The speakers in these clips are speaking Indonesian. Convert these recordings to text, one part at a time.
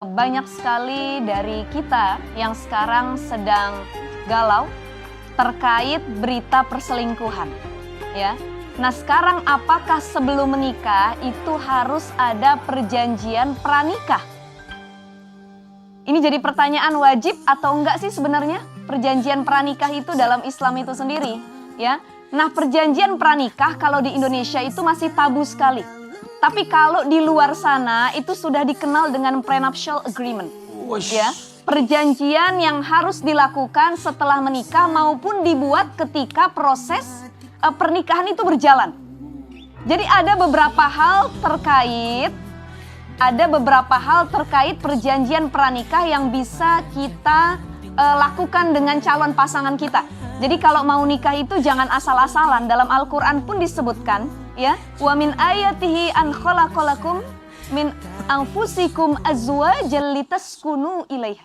Banyak sekali dari kita yang sekarang sedang galau terkait berita perselingkuhan, ya. Nah, sekarang apakah sebelum menikah itu harus ada perjanjian pranikah? Ini jadi pertanyaan wajib atau enggak sih sebenarnya perjanjian pranikah itu dalam Islam itu sendiri, ya. Nah, perjanjian pranikah kalau di Indonesia itu masih tabu sekali. Tapi kalau di luar sana itu sudah dikenal dengan prenuptial agreement, ya, perjanjian yang harus dilakukan setelah menikah maupun dibuat ketika proses pernikahan itu berjalan. Jadi ada beberapa hal terkait perjanjian pranikah yang bisa kita lakukan dengan calon pasangan kita. Jadi kalau mau nikah itu jangan asal-asalan. Dalam Al-Quran pun disebutkan, ya, wa min ayatihi an khalaqalakum min anfusikum azwajan litaskunu ilaiha.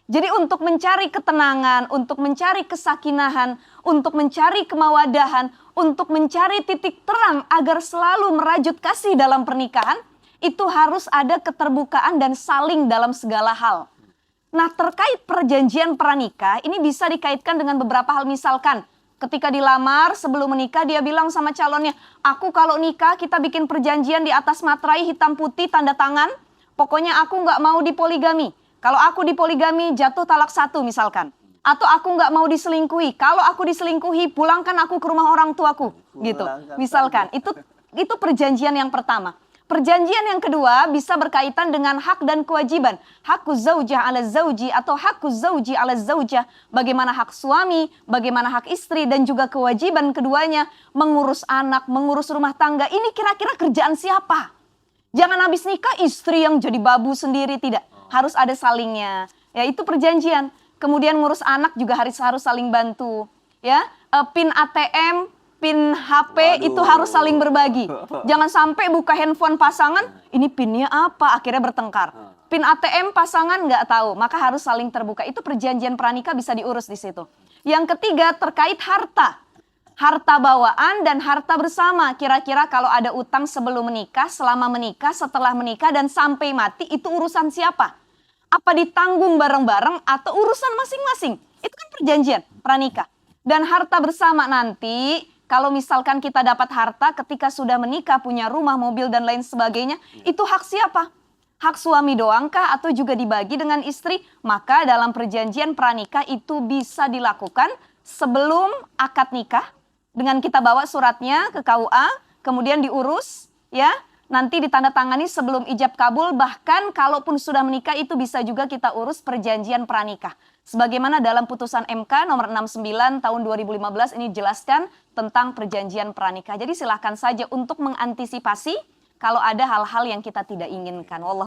Jadi untuk mencari ketenangan, untuk mencari kesakinahan, untuk mencari kemawadahan, untuk mencari titik terang agar selalu merajut kasih dalam pernikahan, itu harus ada keterbukaan dan saling dalam segala hal. Nah, terkait perjanjian pranikah ini bisa dikaitkan dengan beberapa hal. Misalkan ketika dilamar sebelum menikah dia bilang sama calonnya, aku kalau nikah kita bikin perjanjian di atas materai hitam putih tanda tangan, pokoknya aku nggak mau dipoligami. Kalau aku dipoligami jatuh talak 1 misalkan. Atau aku nggak mau diselingkuhi, kalau aku diselingkuhi pulangkan aku ke rumah orang tuaku, gitu. Misalkan itu perjanjian yang pertama. Perjanjian yang kedua bisa berkaitan dengan hak dan kewajiban. Hakku zaujah ala zauji atau hakku zauji ala zaujah. Bagaimana hak suami, bagaimana hak istri, dan juga kewajiban keduanya. Mengurus anak, mengurus rumah tangga. Ini kira-kira kerjaan siapa? Jangan habis nikah istri yang jadi babu sendiri, tidak. Harus ada salingnya. Ya, itu perjanjian. Kemudian ngurus anak juga harus saling bantu. Ya, PIN ATM, PIN HP itu harus saling berbagi. Jangan sampai buka handphone pasangan, ini PIN-nya apa? Akhirnya bertengkar. PIN ATM pasangan nggak tahu, maka harus saling terbuka. Itu perjanjian pranikah bisa diurus di situ. Yang ketiga terkait harta. Harta bawaan dan harta bersama. Kira-kira kalau ada utang sebelum menikah, selama menikah, setelah menikah, dan sampai mati, itu urusan siapa? Apa ditanggung bareng-bareng atau urusan masing-masing? Itu kan perjanjian pranikah. Dan harta bersama nanti, kalau misalkan kita dapat harta ketika sudah menikah, punya rumah, mobil, dan lain sebagainya, itu hak siapa? Hak suami doangkah atau juga dibagi dengan istri? Maka dalam perjanjian pranikah itu bisa dilakukan sebelum akad nikah, dengan kita bawa suratnya ke KUA, kemudian diurus, ya, nanti ditandatangani sebelum ijab kabul, bahkan kalaupun sudah menikah itu bisa juga kita urus perjanjian pranikah. Sebagaimana dalam putusan MK nomor 69 tahun 2015 ini jelaskan tentang perjanjian pranikah. Jadi silakan saja untuk mengantisipasi kalau ada hal-hal yang kita tidak inginkan. Wallah.